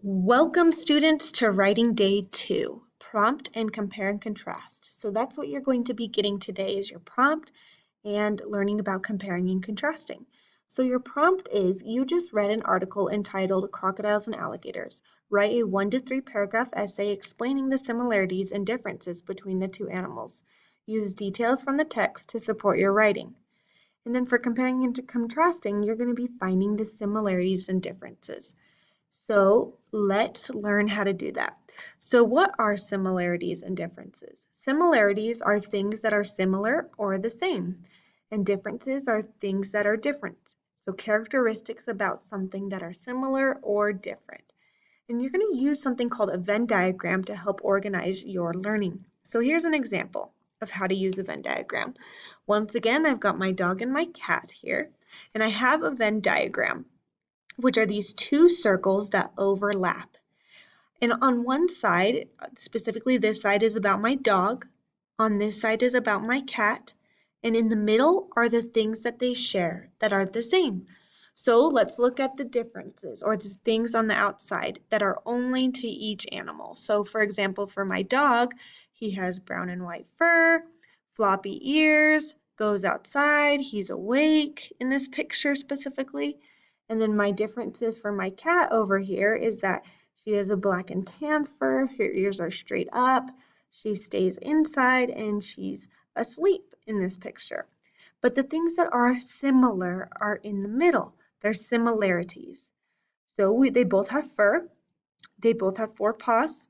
Welcome students to writing day 2, prompt and compare and contrast. So that's what you're going to be getting today is your prompt and learning about comparing and contrasting. So your prompt is you just read an article entitled Crocodiles and Alligators. Write a 1 to 3 paragraph essay explaining the similarities and differences between the two animals. Use details from the text to support your writing. And then for comparing and contrasting, you're going to be finding the similarities and differences. So let's learn how to do that. So what are similarities and differences? Similarities are things that are similar or the same, and differences are things that are different. So characteristics about something that are similar or different. And you're going to use something called a Venn diagram to help organize your learning. So here's an example of how to use a Venn diagram. Once again, I've got my dog and my cat here, and I have a Venn diagram, which are these two circles that overlap. And on one side, specifically this side is about my dog, on this side is about my cat, and in the middle are the things that they share that are the same. So let's look at the differences or the things on the outside that are only to each animal. So for example, for my dog, he has brown and white fur, floppy ears, goes outside, he's awake in this picture specifically. And then my differences for my cat over here is that she has a black and tan fur, her ears are straight up, she stays inside, and she's asleep in this picture. But the things that are similar are in the middle. They're similarities. So they both have fur, they both have 4 paws,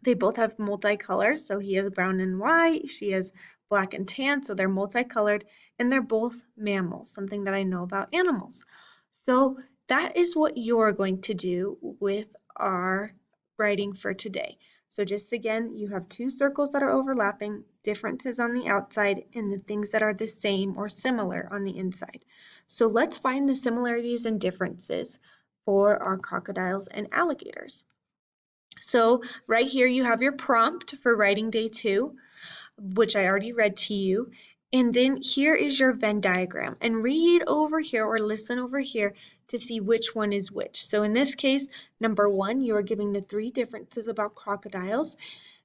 they both have multicolors. So he has brown and white, she has black and tan, so they're multicolored, and they're both mammals, something that I know about animals. So that is what you're going to do with our writing for today. So just again, you have 2 circles that are overlapping, differences on the outside, and the things that are the same or similar on the inside. So let's find the similarities and differences for our crocodiles and alligators. So right here you have your prompt for writing day 2, which I already read to you. And then here is your Venn diagram. And read over here or listen over here to see which one is which. So in this case, number 1, you are giving the 3 differences about crocodiles.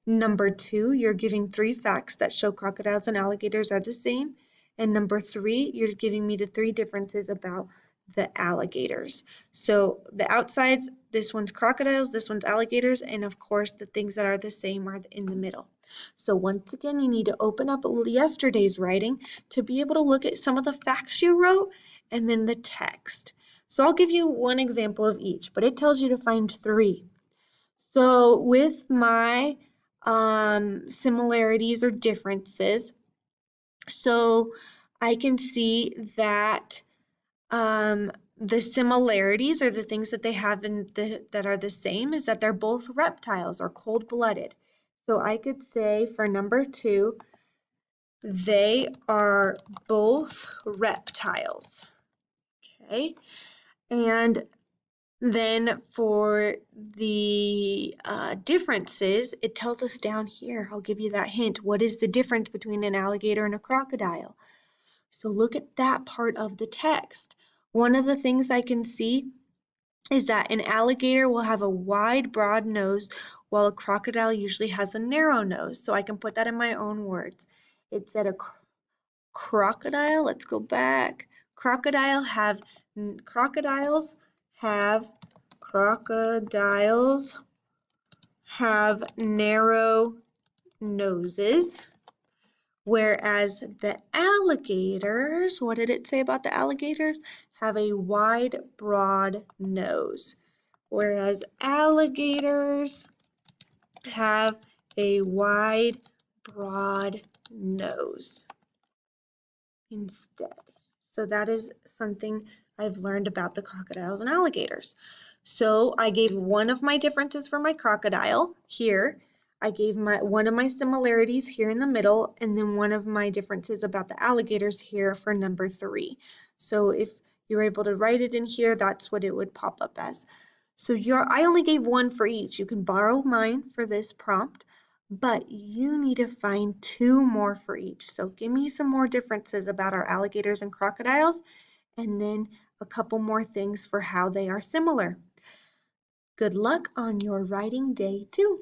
Number 2, you're giving 3 facts that show crocodiles and alligators are the same. And number 3, you're giving me the 3 differences about the alligators. So the outsides, this one's crocodiles, this one's alligators, and of course the things that are the same are in the middle. So once again, you need to open up yesterday's writing to be able to look at some of the facts you wrote and then the text. So I'll give you one example of each, but it tells you to find 3. So with my similarities or differences, so I can see that the similarities or the things that they have that are the same is that they're both reptiles or cold-blooded. So I could say for number 2, they are both reptiles. Okay, and then for the differences, it tells us down here. I'll give you that hint. What is the difference between an alligator and a crocodile? So look at that part of the text. One of the things I can see is that an alligator will have a wide, broad nose, while a crocodile usually has a narrow nose. So I can put that in my own words. It said a crocodile. Let's go back. Crocodiles have crocodiles have narrow noses, whereas the alligators, what did it say about the alligators? Have a wide, broad nose, whereas alligators have a wide, broad nose instead. So that is something I've learned about the crocodiles and alligators. So I gave one of my differences for my crocodile here. I gave one of my similarities here in the middle, and then one of my differences about the alligators here for number 3. So if you're able to write it in here, that's what it would pop up as. So I only gave one for each. You can borrow mine for this prompt, but you need to find 2 more for each. So give me some more differences about our alligators and crocodiles, and then a couple more things for how they are similar. Good luck on your writing day 2.